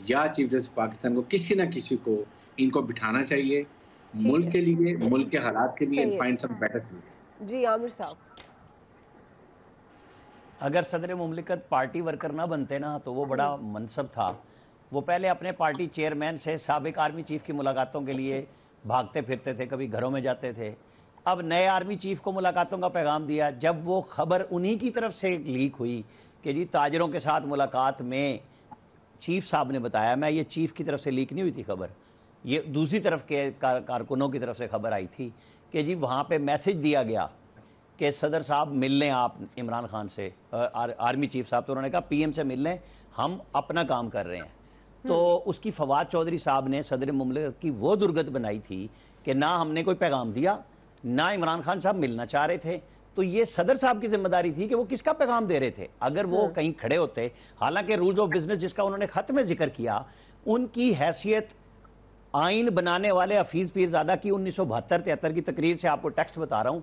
या चीफ जस्टिस पाकिस्तान को, किसी ना किसी को इनको बिठाना चाहिए मुल्क के लिए, मुल्क के हालात के लिए, and find some better solution. जी आमिर साहब, अगर सदर मुमलिकत पार्टी वर्कर ना बनते ना तो वो बड़ा मनसब था। वो पहले अपने पार्टी चेयरमैन से साबिक आर्मी चीफ की मुलाकातों के लिए भागते फिरते थे, कभी घरों में जाते थे। अब नए आर्मी चीफ को मुलाकातों का पैगाम दिया। जब वो खबर उन्हीं की तरफ से लीक हुई कि जी ताजरों के साथ मुलाकात में चीफ साहब ने बताया, मैं ये चीफ की तरफ से लीक नहीं हुई थी खबर, ये दूसरी तरफ के कारकुनों की तरफ से खबर आई थी कि जी वहाँ पे मैसेज दिया गया कि सदर साहब मिल लें आप इमरान खान से, आर्मी चीफ साहब। तो उन्होंने कहा पीएम से मिल लें, हम अपना काम कर रहे हैं। तो उसकी फवाद चौधरी साहब ने सदर मुमलिकत की वो दुर्गत बनाई थी कि ना हमने कोई पैगाम दिया, ना इमरान खान साहब मिलना चाह रहे थे। तो ये सदर साहब की जिम्मेदारी थी कि वो किसका पैगाम दे रहे थे। अगर वो कहीं खड़े होते, हालांकि रूल्स ऑफ बिजनेस जिसका उन्होंने खत में जिक्र किया, उनकी हैसियत आइन बनाने वाले हफीज़ पीरजादा की 1972-73 की तकरीर से आपको टेक्स्ट बता रहा हूँ।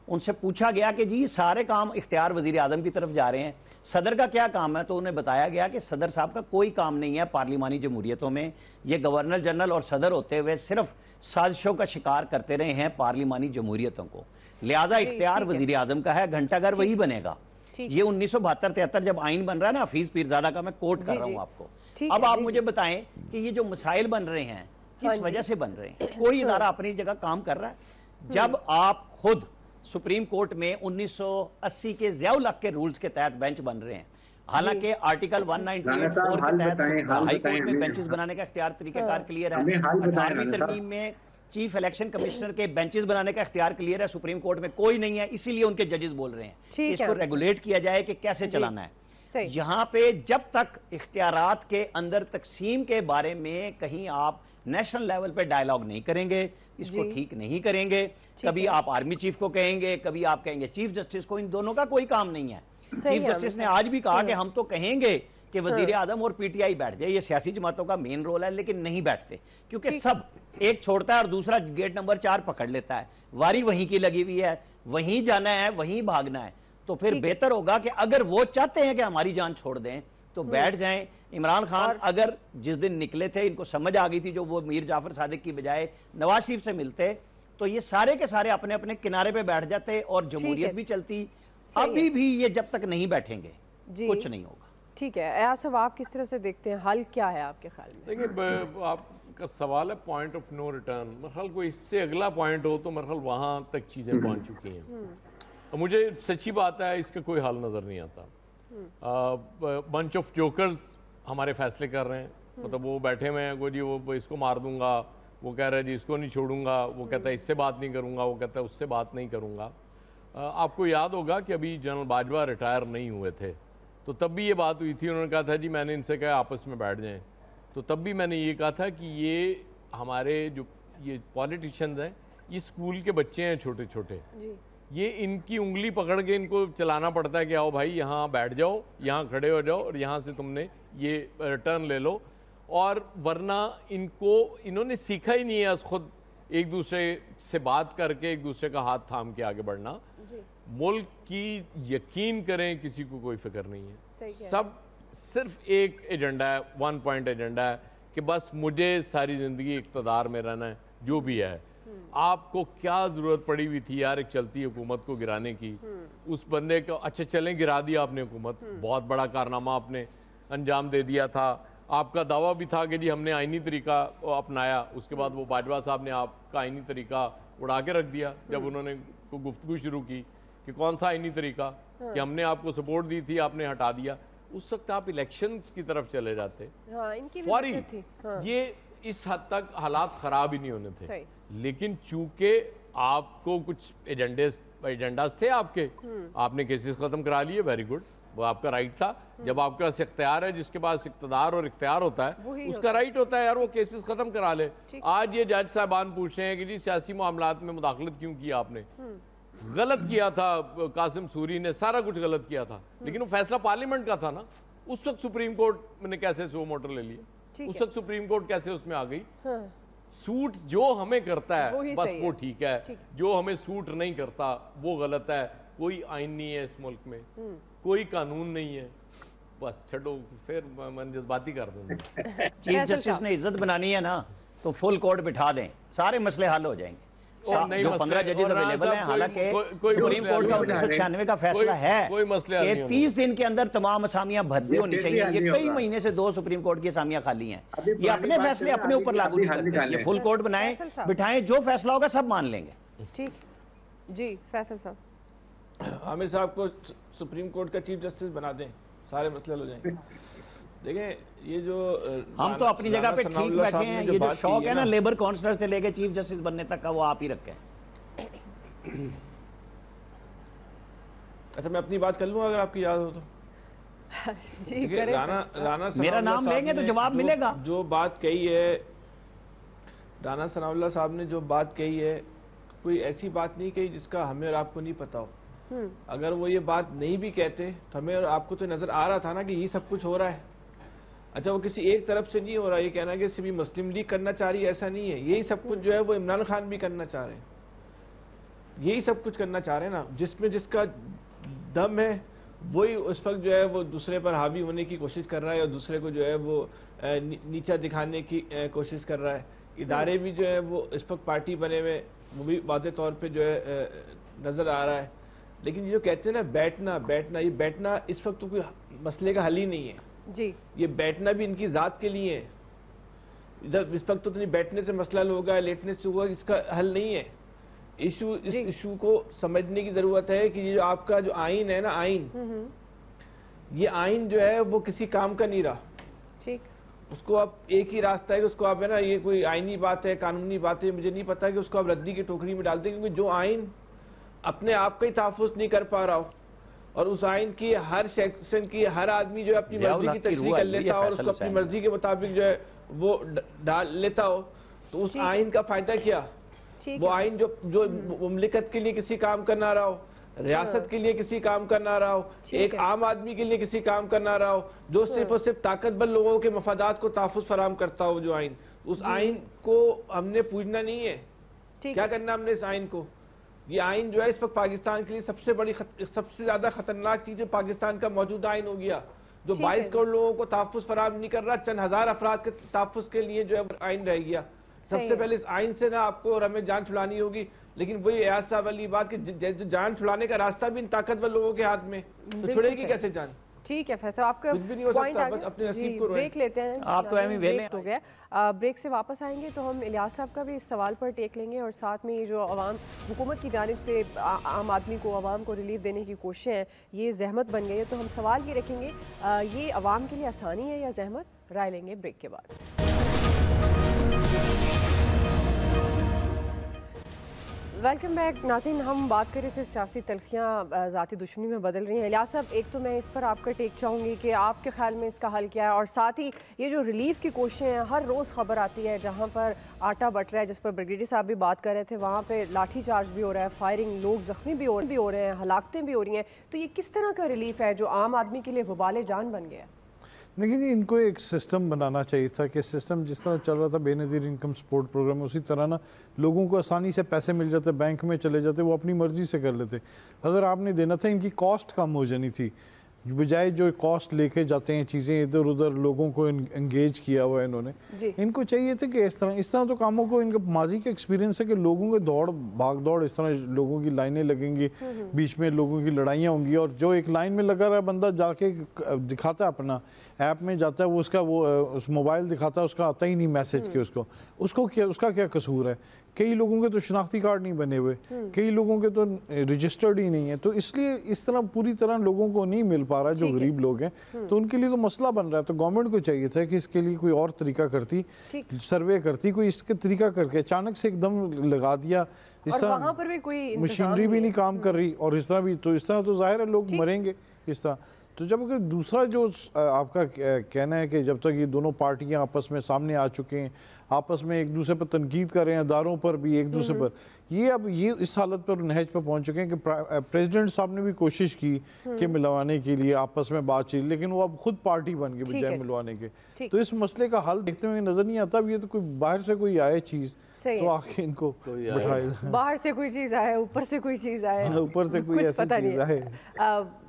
उनसे पूछा गया कि जी सारे काम इख्तियार वजीर आजम की तरफ जा रहे हैं, सदर का क्या काम है? तो उन्हें बताया गया कि सदर साहब का कोई काम नहीं है पार्लिमानी जमहूरियतों में। ये गवर्नर जनरल और सदर होते हुए सिर्फ साजिशों का शिकार करते रहे हैं पार्लिमानी जमहूरियतों को। लिहाजा इख्तियार वजीर आजम का है, घंटाघर वही बनेगा। ये 1972-73 जब आइन बन रहा है ना, हफीज पीरजादा का मैं कोट कर रहा हूँ आपको। अब आप मुझे बताएं कि ये जो मसाइल बन रहे हैं किस वजह से बन रहे हैं? कोई इदारा अपनी जगह काम कर रहा है। जब आप खुद सुप्रीम कोर्ट में 1980 के ज़ियाउल हक के रूल्स के तहत बेंच बन रहे हैं, हालांकि आर्टिकल 198(4) के तहत हाई कोर्ट में बेंचेस बनाने का इख्तियार तरीकेकार क्लियर है। 18वीं तरमीम में चीफ इलेक्शन कमिश्नर के बेंचेस बनाने का इख्तियार क्लियर है। सुप्रीम कोर्ट में कोई नहीं है, इसीलिए उनके जजेस बोल रहे हैं कि इसको रेगुलेट किया जाए कि कैसे चलाना है। यहाँ पे जब तक इख्तियारात के अंदर तकसीम के बारे में कहीं आप नेशनल लेवल पे डायलॉग नहीं करेंगे, इसको ठीक नहीं करेंगे, कभी आप आर्मी चीफ को कहेंगे, कभी आप कहेंगे चीफ जस्टिस को, इन दोनों का कोई काम नहीं है। चीफ जस्टिस ने आज भी कहा कि हम तो कहेंगे कि वजीर आजम और पीटीआई बैठ जाए, ये सियासी जमातों का मेन रोल है, लेकिन नहीं बैठते क्योंकि सब एक छोड़ता है और दूसरा गेट नंबर 4 पकड़ लेता है। वारी वहीं की लगी हुई है, वहीं जाना है, वहीं भागना है। तो फिर बेहतर होगा कि अगर वो चाहते हैं कि हमारी जान छोड़ दें तो बैठ जाएं। इमरान खान अगर जिस दिन निकले थे इनको समझ आ गई थी, जो वो मीर जाफर सादिक की बजाय नवाज शरीफ से मिलते तो ये सारे के सारे अपने अपने किनारे पे बैठ जाते और जमहूरियत भी चलती। अभी भी ये जब तक नहीं बैठेंगे कुछ नहीं होगा। ठीक है, अयाज साहब आप किस तरह से देखते हैं, हल क्या है आपके ख्याल में? देखिए, आपका सवाल है पॉइंट ऑफ नो रिटर्न। मेरे ख्याल कोई इससे अगला पॉइंट हो तो मेरे ख्याल वहाँ तक चीज़ें पहुँच चुकी हैं। मुझे सच्ची बात है इसका कोई हल नज़र नहीं आता। बंच ऑफ जोकर्स हमारे फैसले कर रहे हैं, मतलब वो बैठे हुए हैं, वो जी वो इसको मार दूंगा, वो कह रहा है जी इसको नहीं छोड़ूंगा, वो कहता है इससे बात नहीं करूंगा, वो कहता है उससे बात नहीं करूंगा। आपको याद होगा कि अभी जनरल बाजवा रिटायर नहीं हुए थे तो तब भी ये बात हुई थी, उन्होंने कहा था जी मैंने इनसे कहा आपस में बैठ जाएं, तो तब भी मैंने ये कहा था कि ये हमारे जो ये पॉलिटिशियंस हैं ये स्कूल के बच्चे हैं छोटे छोटे, ये इनकी उंगली पकड़ के इनको चलाना पड़ता है कि आओ भाई यहाँ बैठ जाओ, यहाँ खड़े हो जाओ और यहाँ से तुमने ये टर्न ले लो। और वरना इन्होंने सीखा ही नहीं है खुद एक दूसरे से बात करके एक दूसरे का हाथ थाम के आगे बढ़ना। मुल्क की यकीन करें किसी को कोई फिक्र नहीं है, सब सिर्फ एक एजेंडा है, 1 पॉइंट एजेंडा है कि बस मुझे सारी ज़िंदगी इक़्तिदार में रहना है, जो भी है। आपको क्या ज़रूरत पड़ी हुई थी यार एक चलती हुकूमत को गिराने की? उस बंदे को अच्छा चलें गिरा दिया आपने हुकूमत, बहुत बड़ा कारनामा आपने अंजाम दे दिया था। आपका दावा भी था कि जी हमने आईनी तरीका अपनाया, उसके बाद वो बाजवा साहब ने आपका आईनी तरीका उड़ा के रख दिया जब उन्होंने को गुफ्तगू शुरू की कि कौन सा आईनी तरीका, कि हमने आपको सपोर्ट दी थी आपने हटा दिया। उस वक्त आप इलेक्शंस की तरफ चले जाते फौरी। ये इस हद तक हालात ख़राब ही नहीं होने थे, लेकिन चूंकि आपको कुछ एजेंडास थे आपके, आपने केसेस ख़त्म करा लिए, वेरी गुड, वो आपका राइट था। जब आपके पास इख्तियार है, जिसके पास इख्तियार और इख्तियार होता है उसका राइट होता है यार वो केसेस ख़त्म करा ले। आज ये जज साहबान पूछ रहे हैं कि जी सियासी मामलात में मुदाखलत क्यों किया आपने? गलत किया था, कासिम सूरी ने सारा कुछ गलत किया था, लेकिन वो फैसला पार्लियामेंट का था ना। उस वक्त सुप्रीम कोर्ट ने कैसे सो मोटर ले लिया, उस वक्त सुप्रीम कोर्ट कैसे उसमें आ गई? सूट जो हमें करता है बस वो ठीक है, जो हमें सूट नहीं करता वो गलत है। कोई आइन नहीं है इस मुल्क में, कोई कानून नहीं है, बस छोड़ो, फिर मैं जज्बाती कर दूंगा। चीफ जस्टिस ने इज्जत बनानी है ना तो फुल कोर्ट बिठा दें, सारे मसले हल हो जाएंगे। जो 15 जजेस अवेलेबल हैं, हालांकि सुप्रीम कोर्ट का 1996 का फैसला है कि 30 दिन के अंदर तमाम असामियां भर्ती होनी चाहिए। ये कई महीने से 2 सुप्रीम कोर्ट की असामियां खाली हैं, ये अपने फैसले अपने ऊपर लागू नहीं करते। ये फुल कोर्ट बनाएं, बिठाएं, जो फैसला होगा सब मान लेंगे। ठीक जी, फैसल साहब, आमिर साहब को सुप्रीम कोर्ट का चीफ जस्टिस बना दें, सारे मसले हो जाएंगे। देखें ये जो हम तो अपनी जगह पे ठीक बैठे हैं, ये जो शौक है ना लेबर काउंसलर से लेके चीफ जस्टिस बनने तक का, वो आप ही रखें। अच्छा मैं अपनी बात कर लूँ अगर आपकी याद हो तो? जी करें। राना मेरा नाम लेंगे तो जवाब मिलेगा। जो बात कही है राना सनाउल्लाह साहब ने, जो बात कही है, कोई ऐसी बात नहीं कही जिसका हमें और आपको नहीं पता हो। अगर वो ये बात नहीं भी कहते तो हमें और आपको तो नजर आ रहा था ना कि ये सब कुछ हो रहा है। अच्छा वो किसी एक तरफ से नहीं हो रहा, ये कहना कि सिर्फ मुस्लिम लीग करना चाह रही है, ऐसा नहीं है। यही सब कुछ जो है वो इमरान खान भी करना चाह रहे हैं, यही सब कुछ करना चाह रहे हैं ना। जिसमें जिसका दम है वही उस वक्त जो है वो दूसरे पर हावी होने की कोशिश कर रहा है और दूसरे को जो है वो नीचा दिखाने की कोशिश कर रहा है। इदारे भी जो है वो इस वक्त पार्टी बने हुए, वो भी वाज़ेह तौर पर जो है नजर आ रहा है। लेकिन ये जो कहते हैं ना बैठना बैठना, ये बैठना इस वक्त तो कोई मसले का हल ही नहीं है जी। ये बैठना भी इनकी जात के लिए है। इधर इस वक्त तो नहीं बैठने से मसला होगा, लेटने से होगा, इसका हल नहीं है। इस इशू को समझने की जरूरत है कि ये जो आपका जो आइन है ना, आइन, ये आइन जो है वो किसी काम का नहीं रहा। ठीक, उसको आप एक ही रास्ता है कि उसको आप है ना, ये कोई आइनी बात है, कानूनी बात है, मुझे नहीं पता कि उसको आप रद्दी की टोकरी में डाल दें, क्योंकि जो आइन अपने आप का ही तहफ़्फ़ुज़ नहीं कर पा रहा हो और उस आइन की हर सेक्शन की हर आदमी जो है अपनी मर्जी की तशरीह कर लेता हो और उसको अपनी मर्जी के मुताबिक जो है वो डाल लेता हो, तो उस आइन का फायदा क्या? वो आइन जो मुमलिकत के लिए किसी काम करना रहा हो, रियासत के लिए किसी काम करना रहा हो, एक आम आदमी के लिए किसी काम करना रहा हो, जो सिर्फ और सिर्फ ताकतवर लोगों के मफादात को तहफ़्फ़ुज़ फराहम करता हो, जो आइन, उस आइन को हमने पूजना नहीं है। क्या करना हमने इस आइन को? ये आइन जो है इस वक्त पाकिस्तान के लिए सबसे ज्यादा खतरनाक चीज पाकिस्तान का मौजूदा आइन हो गया, जो 22 करोड़ लोगों को तहफ़्फ़ुज़ फराहम नहीं कर रहा, चंद हजार अफराद के तहफ़्फ़ुज़ के लिए जो है आइन रह गया। सबसे पहले इस आइन से ना आपको और हमें जान छुड़ानी होगी, लेकिन वही एयाज साहब वाली बात कि जान छुड़ाने का रास्ता भी इन ताकतवर लोगों के हाथ में, तो छुड़ेगी कैसे जान? ठीक है फैसल, आपका पॉइंट आ गया। ब्रेक लेते हैं, आप तो ब्रेक हो गया। ब्रेक से वापस आएंगे तो हम इलियास साहब का भी इस सवाल पर टेक लेंगे और साथ में ये जो अवाम हुकूमत की जानिब से आम आदमी को अवाम को रिलीफ देने की कोशिशें हैं, ये जहमत बन गई है, तो हम सवाल ये रखेंगे ये अवाम के लिए आसानी है या जहमत? राय लेंगे ब्रेक के बाद। वेलकम बैक नाज़रीन, हम बात कर रहे थे सियासी तलखियाँ ज़ाती दुश्मनी में बदल रही हैं। इलियास साहब, एक तो मैं इस पर आपका टेक चाहूँगी कि आपके ख्याल में इसका हल क्या है, और साथ ही ये जो रिलीफ की कोशिशें हैं, हर रोज़ खबर आती है जहाँ पर आटा बट रहा है, जिस पर ब्रिगेडियर साहब भी बात कर रहे थे, वहाँ पे लाठी चार्ज भी हो रहा है, फायरिंग, लोग ज़ख्मी भी हो रहे हैं, हलाकतें भी हो रही हैं, तो ये किस तरह का रिलीफ है जो आम आदमी के लिए वबाल जान बन गया? लेकिन इनको एक सिस्टम बनाना चाहिए था कि सिस्टम जिस तरह चल रहा था बेनज़ीर इनकम सपोर्ट प्रोग्राम, उसी तरह ना लोगों को आसानी से पैसे मिल जाते, बैंक में चले जाते, वो अपनी मर्ज़ी से कर लेते। अगर आपने देना था, इनकी कॉस्ट कम हो जानी थी, बजाय जो कॉस्ट लेके जाते हैं चीज़ें इधर उधर, लोगों को एंगेज किया हुआ है इन्होंने। इनको चाहिए था कि इस तरह तो कामों को, इनका माजी का एक्सपीरियंस है कि लोगों के भाग दौड़, इस तरह लोगों की लाइनें लगेंगी, बीच में लोगों की लड़ाइयाँ होंगी, और जो एक लाइन में लगा रहा बंदा जाके दिखाता है, अपना ऐप में जाता है, वो उसका उस मोबाइल दिखाता है, उसका आता ही नहीं मैसेज के उसको क्या, उसका क्या कसूर है? कई लोगों के तो शनाख्ती कार्ड नहीं बने हुए, कई लोगों के तो रजिस्टर्ड ही नहीं है, तो इसलिए इस तरह पूरी तरह लोगों को नहीं मिल पा रहा जो गरीब लोग हैं, तो उनके लिए तो मसला बन रहा है। तो गवर्नमेंट को चाहिए था कि इसके लिए कोई और तरीका करती, सर्वे करती, कोई इसके तरीका करके, अचानक से एकदम लगा दिया इस तरह, मशीनरी भी नहीं काम कर रही, और इस तरह तो जाहिर है लोग मरेंगे इस तरह। तो जब दूसरा जो आपका कहना है कि जब तक ये दोनों पार्टियां आपस में सामने आ चुके हैं, आपस में एक दूसरे पर तनकीद कर रहे हैं, अदारों पर भी एक दूसरे पर, ये अब ये इस हालत पर नहज पर पहुंच चुके हैं कि प्रेसिडेंट साहब ने भी कोशिश की कि मिलवाने के लिए आपस में बातचीत, लेकिन वो अब खुद पार्टी बन गई बजाय मिलवाने के। तो इस मसले का हल देखते हुए नजर नहीं आता। अब ये तो कोई बाहर से कोई आए चीज तो आके इनको बिठाए, बाहर से कोई चीज आए, ऊपर से कोई चीज आए, ऊपर से कोई ऐसी चीज आए।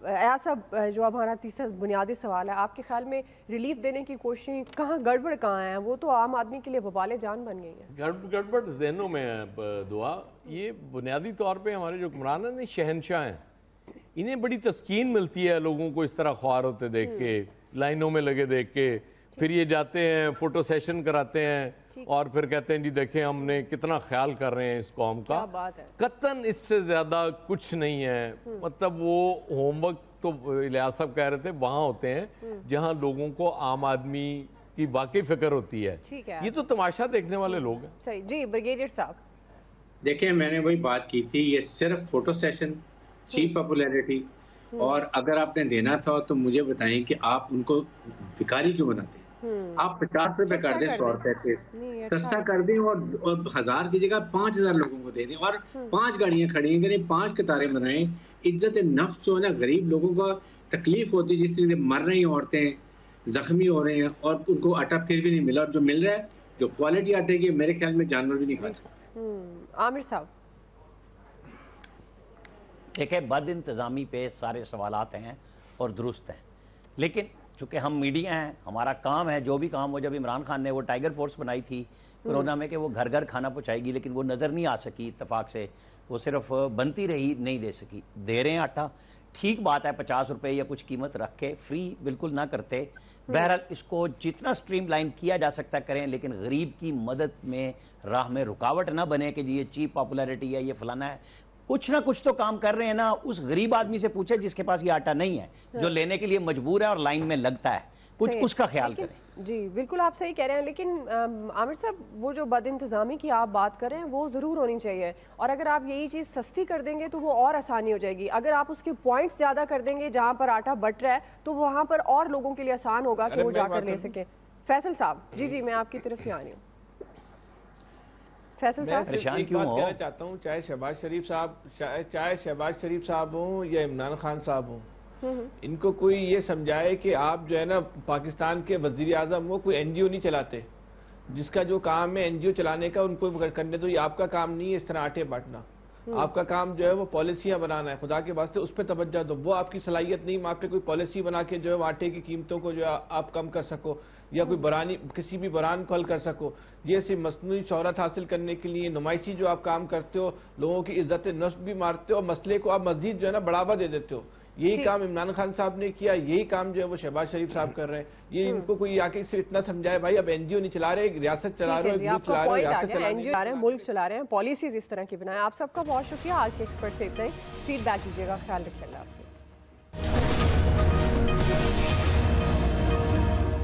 एयाज साहब, जो हमारा तीसरा बुनियादी सवाल है, आपके ख्याल में रिलीफ देने की कोशिशें कहाँ गड़बड़ कहाँ है? वो तो आम आदमी के लिए वबाल जान बन गई है। गड़बड़ जहनों में है दुआ। ये बुनियादी तौर पे हमारे जो हुक्मरान हैं, शहनशाह हैं, इन्हें बड़ी तस्कीन मिलती है लोगों को इस तरह ख्वार होते देख के, लाइनों में लगे देख के, फिर ये जाते हैं फोटो सेशन कराते हैं और फिर कहते हैं जी देखें हमने कितना ख्याल कर रहे हैं इस कौम का। कतन इससे ज़्यादा कुछ नहीं है। मतलब वो होमवर्क तो इलियास साहब कह रहे थे वहाँ होते हैं जहाँ लोगों को आम आदमी की वाकई फिक्र होती है। ये तो तमाशा देखने वाले लोग हैं। सही जी, ब्रिगेडियर साहब देखिए, मैंने वही बात की थी, ये सिर्फ फोटो सेशन, चीप पॉपुलैरिटी, और अगर आपने देना था तो मुझे बताएं कि आप उनको भिखारी क्यों बनाते? आप 50 रुपए कर दें, 100 रुपए पे सस्ता कर दें, और 1000 की जगह 5000 लोगों को दे दें, और 5 गाड़ियां खड़ी हैं करें, 5 कतारें बनाएं। इज्जत नफ्स जो है ना, गरीब लोगों का तकलीफ होती है, जिस तरह से मर रही औरतें, जख्मी हो रहे हैं, और उनको आटा फिर भी नहीं मिला, और जो मिल रहा है जो क्वालिटी आटे की, मेरे ख्याल में जानवर भी नहीं खा सकते। आमिर साहब देखिए, बद इंतज़ामी पे सारे सवालात हैं और दुरुस्त हैं, लेकिन चूँकि हम मीडिया हैं, हमारा काम है, जो भी काम हो, जब इमरान खान ने वो टाइगर फोर्स बनाई थी कोरोना में कि वो घर घर खाना पहुँचाएगी, लेकिन वो नज़र नहीं आ सकी इत्तेफाक से, वो सिर्फ बनती रही, नहीं दे सकी। दे रहे हैं आटा, ठीक बात है, 50 रुपये या कुछ कीमत रख के फ्री बिल्कुल ना करते। बहरहाल इसको जितना स्ट्रीमलाइन किया जा सकता करें, लेकिन गरीब की मदद में राह में रुकावट ना बने कि जी ये चीप पॉपुलैरिटी है, ये फलाना है। कुछ ना कुछ तो काम कर रहे हैं ना। उस गरीब आदमी से पूछे जिसके पास ये आटा नहीं है, जो लेने के लिए मजबूर है और लाइन में लगता है, कुछ उसका ख्याल करें। जी बिल्कुल आप सही कह रहे हैं, लेकिन आमिर साहब वो जो बदइंतज़ामी की आप बात कर रहे हैं वो ज़रूर होनी चाहिए, और अगर आप यही चीज़ सस्ती कर देंगे तो वो और आसानी हो जाएगी। अगर आप उसके पॉइंट्स ज़्यादा कर देंगे जहाँ पर आटा बट रहा है तो वहाँ पर और लोगों के लिए आसान होगा कि वो जाकर ले सकें। फैसल साहब, जी मैं आपकी तरफ ही आ रही हूँ। फैसल साहब, परेशान क्यों हो? कहना चाहता हूँ, चाहे शहबाज शरीफ साहब हों या इमरान खान साहब हों, इनको कोई ये समझाए कि आप जो है ना पाकिस्तान के वजीर आजम वो कोई एनजीओ नहीं चलाते, जिसका जो काम है एनजीओ चलाने का उनको करने दो। ये आपका काम नहीं है इस तरह आटे बांटना, आपका काम जो है वो पॉलिसियां बनाना है। खुदा के वास्ते उस पर तवज्जो दो। वो आपकी सलाहियत नहीं, आप पे कोई पॉलिसी बना के जो है आटे की कीमतों को जो है आप कम कर सको या कोई बरानी किसी भी बरान को हल कर सको। ये सिर्फ मसनूई शोहरत हासिल करने के लिए नुमाइशी जो आप काम करते हो, लोगों की इज्जत नफ्स भी मारते हो, मसले को आप मजीद जो है ना बढ़ावा दे देते हो। यही काम इमरान खान साहब ने किया, यही काम जो है वो शहबाज शरीफ साहब कर रहे हैं। ये इनको कोई आके सिर्फ इतना समझाए भाई अब एनजीओ नहीं चला रहे, रियासत चला रहे हो, एनजीओ चला रहे हैं, मुल्क चला रहे हैं, पॉलिसीज इस तरह की बनाए। आप सबका बहुत शुक्रिया। आज के एक्सपर्ट से इतना ही। फीडबैक कीजिएगा, ख्याल रखिए। अल्लाह हाफिज़।